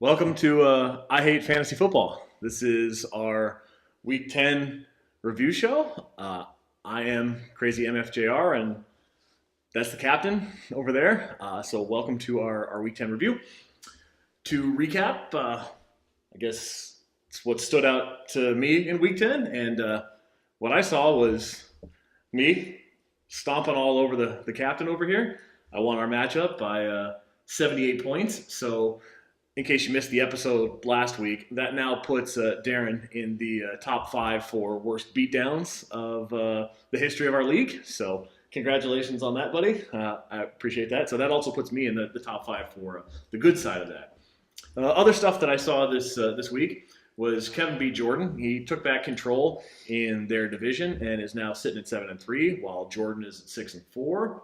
Welcome to I Hate Fantasy Football. This is our Week 10 review show. I am Crazy MFJR, and that's the captain over there. So welcome to our Week 10 review. To recap, I guess it's what stood out to me in Week 10, and what I saw was me stomping all over the captain over here. I won our matchup by 78 points, so in case you missed the episode last week, that now puts Darren in the top 5 for worst beatdowns of the history of our league. So congratulations on that, buddy. I appreciate that. So that also puts me in the top 5 for the good side of that. Other stuff that I saw this week was Kevin B. Jordan. He took back control in their division and is now sitting at 7-3, while Jordan is at 6-4.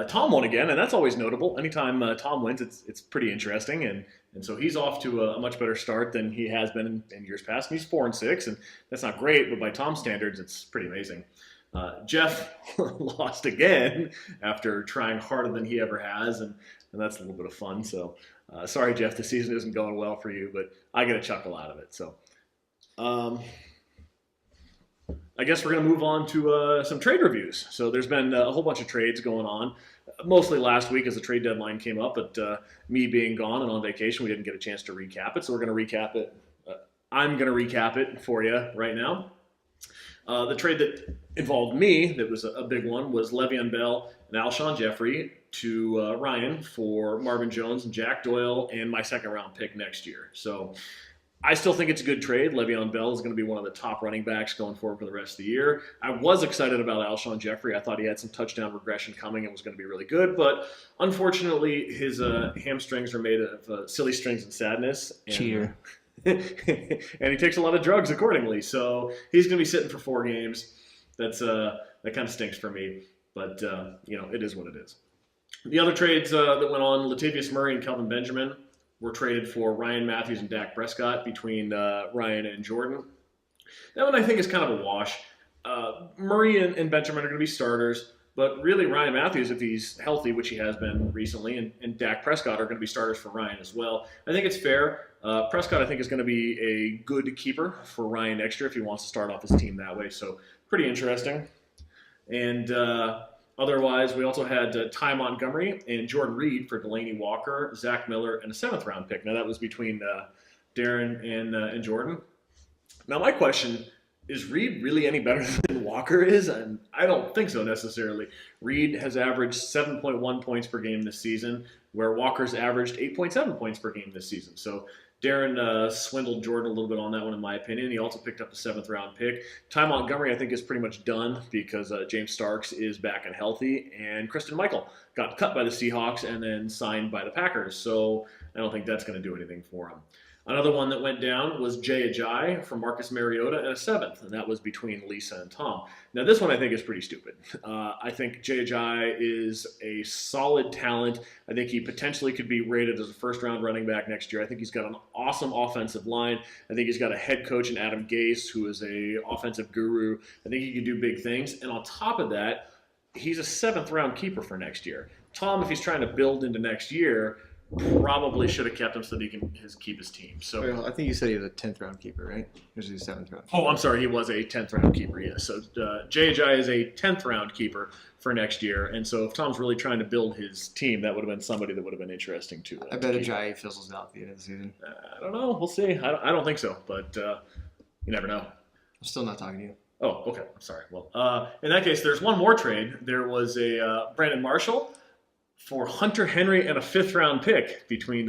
Tom won again, and that's always notable. Anytime Tom wins, it's pretty interesting, and so he's off to a much better start than he has been in years past. And he's 4-6, and that's not great, but by Tom's standards, it's pretty amazing. Jeff lost again after trying harder than he ever has, and that's a little bit of fun. So sorry, Jeff, the season isn't going well for you, but I get a chuckle out of it. So I guess we're going to move on to some trade reviews. So there's been a whole bunch of trades going on, mostly last week as the trade deadline came up, but me being gone and on vacation, we didn't get a chance to recap it. So we're going to recap it. I'm going to recap it for you right now. The trade that involved me, that was a big one, was Le'Veon Bell and Alshon Jeffrey to Ryan for Marvin Jones and Jack Doyle and my second-round pick next year. So I still think it's a good trade. Le'Veon Bell is going to be one of the top running backs going forward for the rest of the year. I was excited about Alshon Jeffrey. I thought he had some touchdown regression coming and was going to be really good. But unfortunately, his hamstrings are made of silly strings and sadness. And, Cheater. and he takes a lot of drugs accordingly. So he's going to be sitting for 4 games. That kind of stinks for me. But, it is what it is. The other trades that went on, Latavius Murray and Kelvin Benjamin were traded for Ryan Matthews and Dak Prescott between Ryan and Jordan. That one I think is kind of a wash. Murray and Benjamin are going to be starters, but really Ryan Matthews, if he's healthy, which he has been recently, and Dak Prescott are going to be starters for Ryan as well. I think it's fair. Prescott, I think, is going to be a good keeper for Ryan next year if he wants to start off his team that way. So pretty interesting. And otherwise, we also had Ty Montgomery and Jordan Reed for Delaney Walker, Zach Miller, and a 7th-round pick. Now, that was between Darren and Jordan. Now, my question, is Reed really any better than Walker is? And I don't think so necessarily. Reed has averaged 7.1 points per game this season, where Walker's averaged 8.7 points per game this season. So Darren swindled Jordan a little bit on that one, in my opinion. He also picked up the 7th-round pick. Ty Montgomery, I think, is pretty much done because James Starks is back and healthy, and Christine Michael got cut by the Seahawks and then signed by the Packers. So I don't think that's going to do anything for him. Another one that went down was Jay Ajayi from Marcus Mariota and a 7th, and that was between Lisa and Tom. Now, this one I think is pretty stupid. I think Jay Ajayi is a solid talent. I think he potentially could be rated as a first-round running back next year. I think he's got an awesome offensive line. I think he's got a head coach in Adam Gase, who is a offensive guru. I think he can do big things. And on top of that, he's a 7th-round keeper for next year. Tom, if he's trying to build into next year, probably should have kept him so that he can keep his team. So Well, I think you said he was a 10th-round keeper, right? Or is he a 7th-round? Oh, I'm sorry. He was a 10th-round keeper, yes. So Jay Ajayi is a 10th-round keeper for next year. And so if Tom's really trying to build his team, that would have been somebody that would have been interesting to I bet Ajayi fizzles out at the end of the season. I don't know. We'll see. I don't think so, but you never know. I'm still not talking to you. Oh, okay. I'm sorry. Well, in that case, there's one more trade. There was a Brandon Marshall for Hunter Henry and a 5th-round pick between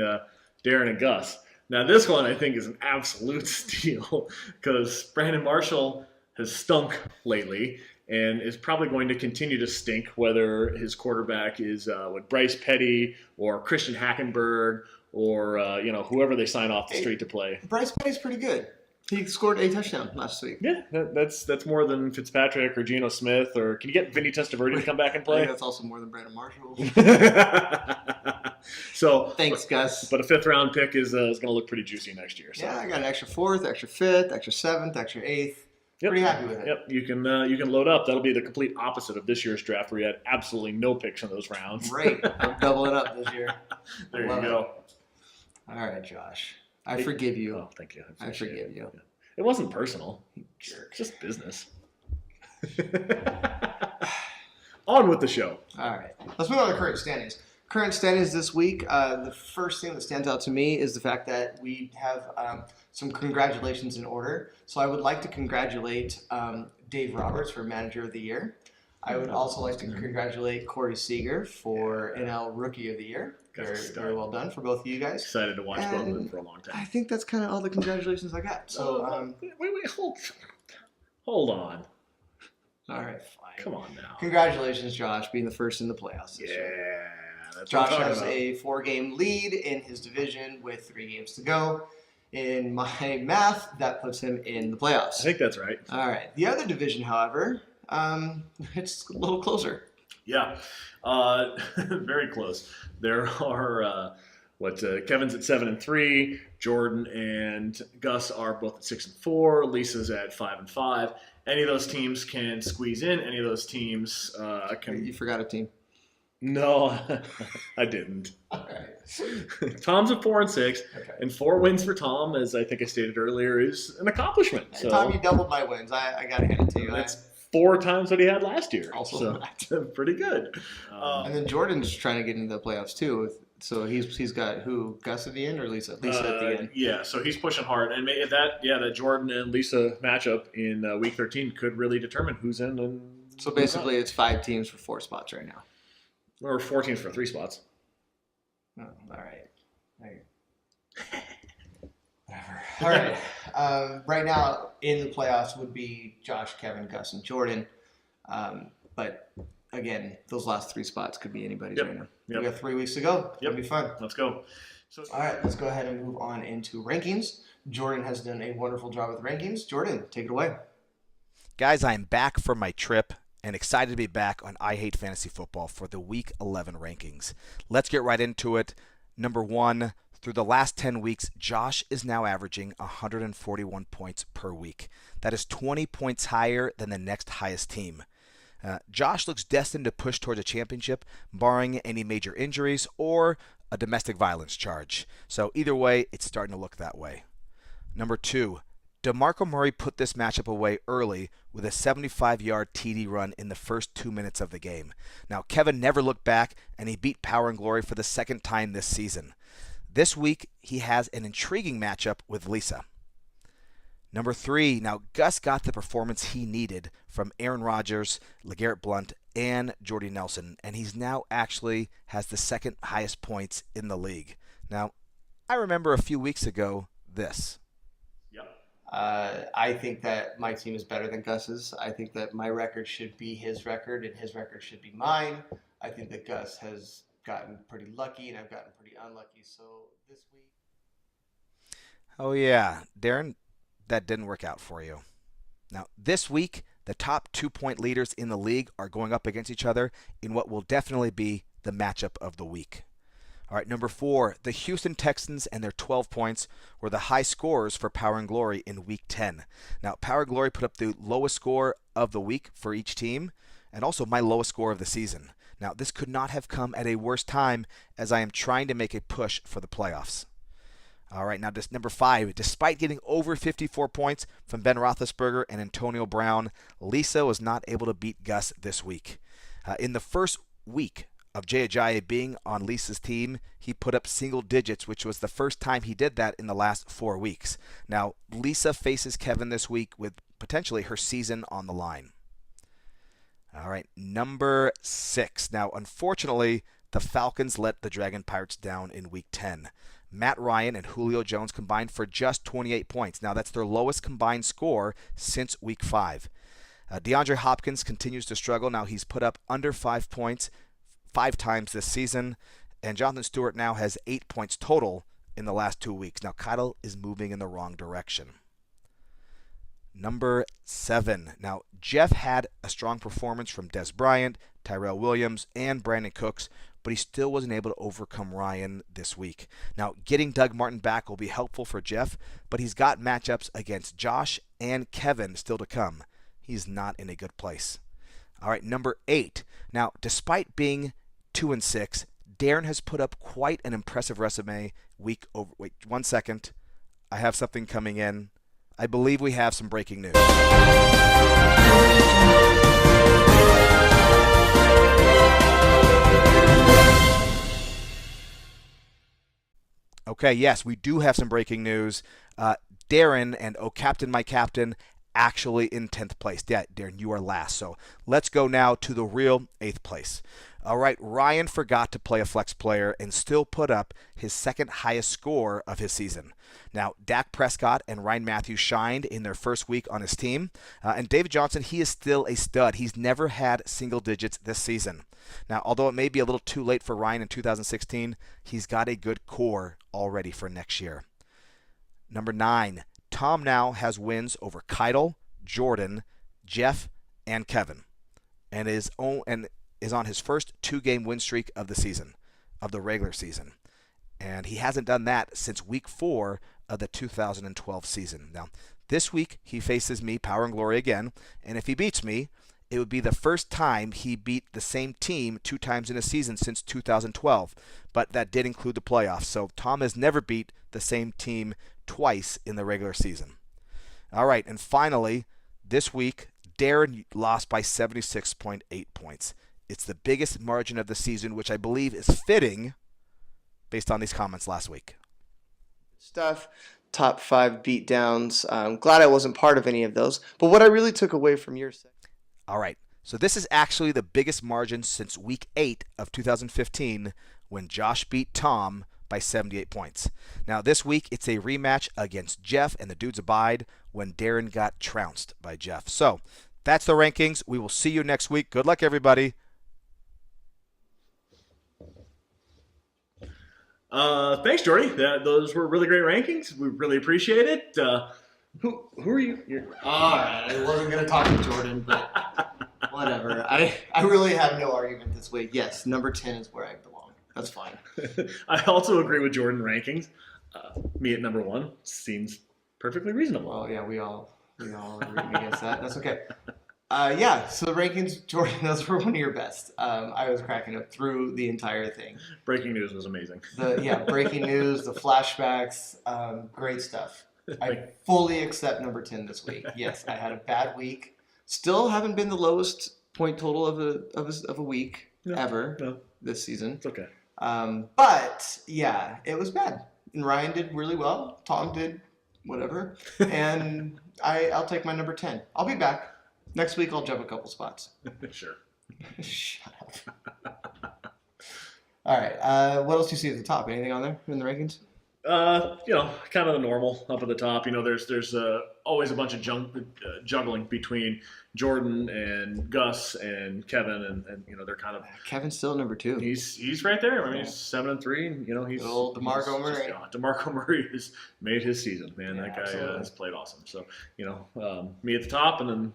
Darren and Gus. Now, this one I think is an absolute steal because Brandon Marshall has stunk lately and is probably going to continue to stink, whether his quarterback is with Bryce Petty or Christian Hackenberg or whoever they sign off the street to play. Bryce Petty's pretty good. He scored a touchdown last week. Yeah, that's more than Fitzpatrick or Geno Smith, or can you get Vinny Testaverde to come back and I play? think that's also more than Brandon Marshall. So Thanks, Gus. But a 5th-round pick is going to look pretty juicy next year. So. Yeah, I got an extra 4th, extra 5th, extra 7th, extra 8th. Yep. Pretty happy with it. Yep, you can load up. That'll be the complete opposite of this year's draft, where you had absolutely no picks in those rounds. Great. I'm doubling up this year. There you Love go. All right, Josh. I forgive you. Oh, thank you. I forgive you. Yeah. It wasn't personal. Jerk. It's just business. On with the show. All right. Let's move on to current standings. Current standings this week, the first thing that stands out to me is the fact that we have some congratulations in order. So I would like to congratulate Dave Roberts for Manager of the Year. I would also like to congratulate Corey Seager for NL Rookie of the Year. Very well done for both of you guys. Excited to watch both of them for a long time. I think that's kind of all the congratulations I got. So, wait, hold on. All right, fine. Come on now. Congratulations, Josh, being the first in the playoffs this year. That's Josh what I'm has talking a 4-game lead in his division with 3 games to go. In my math, that puts him in the playoffs. I think that's right. All right. The other division, however, it's a little closer. Yeah, very close. There are Kevin's at 7-3, Jordan and Gus are both at 6-4, Lisa's at 5-5. Any of those teams can squeeze in. Any of those teams can. You forgot a team. No, I didn't. All right. Tom's at 4-6, Okay. and 4 wins for Tom, as I think I stated earlier, is an accomplishment. So Tom, you doubled my wins. I got to hand it to you. that's 4 times what he had last year. Also so correct. pretty good. And then Jordan's trying to get into the playoffs too. So he's got who? Gus at the end or Lisa? Lisa at the end. Yeah, so he's pushing hard, and that Jordan and Lisa matchup in Week 13 could really determine who's in. And So basically, it's 5 teams for 4 spots right now. or 4 teams for 3 spots. Oh, all right. Whatever. All right. Right now in the playoffs would be Josh, Kevin, Gus, and Jordan. But again, those last 3 spots could be anybody's right now. Yep. We got 3 weeks to go. It'll be fun. Let's go. So, All right, let's go ahead and move on into rankings. Jordan has done a wonderful job with rankings. Jordan, take it away. Guys, I'm back from my trip and excited to be back on I Hate Fantasy Football for the Week 11 rankings. Let's get right into it. Number 1, through the last 10 weeks, Josh is now averaging 141 points per week. That is 20 points higher than the next highest team. Josh looks destined to push towards a championship, barring any major injuries or a domestic violence charge. So either way, it's starting to look that way. Number 2, DeMarco Murray put this matchup away early with a 75-yard TD run in the first 2 minutes of the game. Now, Kevin never looked back, and he beat Power and Glory for the second time this season. This week, he has an intriguing matchup with Lisa. Number 3, now Gus got the performance he needed from Aaron Rodgers, LeGarrette Blount, and Jordy Nelson, and he's now actually has the second highest points in the league. Now, I remember a few weeks ago this. I think that my team is better than Gus's. I think that my record should be his record, and his record should be mine. I think that Gus has gotten pretty lucky, and I've gotten pretty unlucky. So this week. Oh, yeah. Darren, that didn't work out for you. Now, this week, the top 2-point leaders in the league are going up against each other in what will definitely be the matchup of the week. All right, number 4, the Houston Texans and their 12 points were the high scorers for Power and Glory in Week 10. Now, Power and Glory put up the lowest score of the week for each team, and also my lowest score of the season. Now, this could not have come at a worse time as I am trying to make a push for the playoffs. All right, now this number 5, despite getting over 54 points from Ben Roethlisberger and Antonio Brown, Lisa was not able to beat Gus this week. In the first week of Jay Ajayi being on Lisa's team, he put up single digits, which was the first time he did that in the last 4 weeks. Now, Lisa faces Kevin this week with potentially her season on the line. All right, number 6. Now, unfortunately, the Falcons let the Dragon Pirates down in Week 10. Matt Ryan and Julio Jones combined for just 28 points. Now, that's their lowest combined score since Week 5. DeAndre Hopkins continues to struggle. Now, he's put up under 5 points 5 times this season, and Jonathan Stewart now has 8 points total in the last 2 weeks. Now, Kyle is moving in the wrong direction. Number 7. Now, Jeff had a strong performance from Des Bryant, Tyrell Williams, and Brandon Cooks, but he still wasn't able to overcome Ryan this week. Now, getting Doug Martin back will be helpful for Jeff, but he's got matchups against Josh and Kevin still to come. He's not in a good place. All right, number 8. Now, despite being 2-6, Darren has put up quite an impressive resume week over. Wait, 1 second. I have something coming in. I believe we have some breaking news. Okay, yes, we do have some breaking news. Darren and Oh Captain, My Captain, actually in 10th place. Yeah, Darren, you are last. So let's go now to the real 8th place. All right, Ryan forgot to play a flex player and still put up his second highest score of his season. Now, Dak Prescott and Ryan Matthews shined in their first week on his team. And David Johnson, he is still a stud. He's never had single digits this season. Now, although it may be a little too late for Ryan in 2016, he's got a good core already for next year. Number 9, Tom now has wins over Keitel, Jordan, Jeff, and Kevin, and is on his first 2-game win streak of the season, of the regular season. And he hasn't done that since week 4 of the 2012 season. Now, this week he faces me, Power and Glory, again, and if he beats me, it would be the first time he beat the same team 2 times in a season since 2012, but that did include the playoffs. So Tom has never beat the same team twice in the regular season. All right, and finally, this week, Darren lost by 76.8 points. It's the biggest margin of the season, which I believe is fitting based on these comments last week. Stuff, top 5 beatdowns. I'm glad I wasn't part of any of those. But what I really took away from your segment. All right, so this is actually the biggest margin since week 8 of 2015 when Josh beat Tom by 78 points. Now this week it's a rematch against Jeff and the Dudes Abide when Darren got trounced by Jeff. So that's the rankings. We will see you next week. Good luck, everybody. Thanks, Jordy. Those were really great rankings. We really appreciate it. Who are you? All right, I wasn't going to talk to Jordan, but whatever. I really have no argument this week. Yes, number 10 is where I belong. That's fine. I also agree with Jordan rankings. Me at number 1 seems perfectly reasonable. Well, yeah, we all agree against that. That's okay. Yeah, so the rankings, Jordan, those were one of your best. I was cracking up through the entire thing. Breaking news was amazing. Breaking news, the flashbacks, great stuff. I fully accept number 10 this week. Yes, I had a bad week. Still haven't been the lowest point total of a week ever this season. It's okay. But yeah, it was bad. And Ryan did really well. Tom did whatever. And I'll take my number 10. I'll be back. Next week I'll jump a couple spots. Sure. Shut up. All right. What else do you see at the top? Anything on there in the rankings? Kind of the normal up at the top. There's always a bunch of juggling between Jordan and Gus and Kevin, and they're kind of. Kevin's still number 2. He's right there. I mean, he's 7-3, and he's old DeMarco Murray. DeMarco Murray has made his season. Man, that guy has played awesome. So me at the top, and then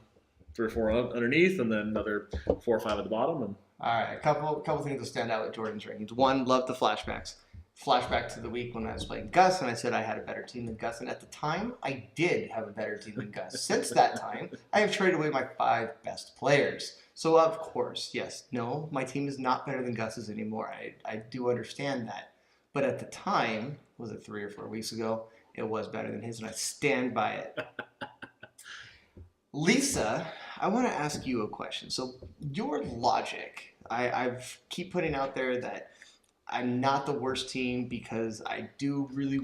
3 or 4 underneath, and then another 4 or 5 at the bottom. And all right, a couple things that stand out with Jordan's rankings. 1, love the flashbacks. Flashback to the week when I was playing Gus, and I said I had a better team than Gus, and at the time, I did have a better team than Gus. Since that time, I have traded away my 5 best players. So, of course, yes, no, my team is not better than Gus's anymore. I do understand that. But at the time, was it 3 or 4 weeks ago, it was better than his, and I stand by it. Lisa, I want to ask you a question. So, your logic, I've keep putting out there that I'm not the worst team because I do really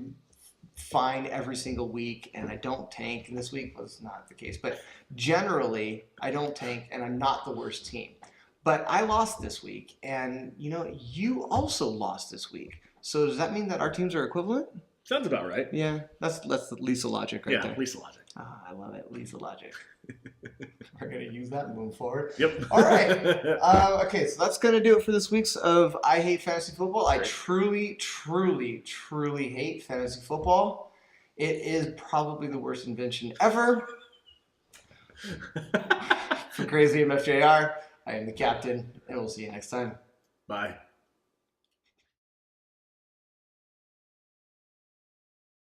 fine every single week and I don't tank. And this week was not the case. But generally, I don't tank and I'm not the worst team. But I lost this week. And, you also lost this week. So does that mean that our teams are equivalent? sounds about right. Yeah, that's the Lisa logic right there. Yeah, Lisa logic. I love it. Lisa logic. We're going to use that and move forward. Yep. All right. Okay, so that's going to do it for this week's of I Hate Fantasy Football. I Great. truly hate fantasy football. It is probably the worst invention ever. For Crazy MFJR, I am the captain, and we'll see you next time. Bye.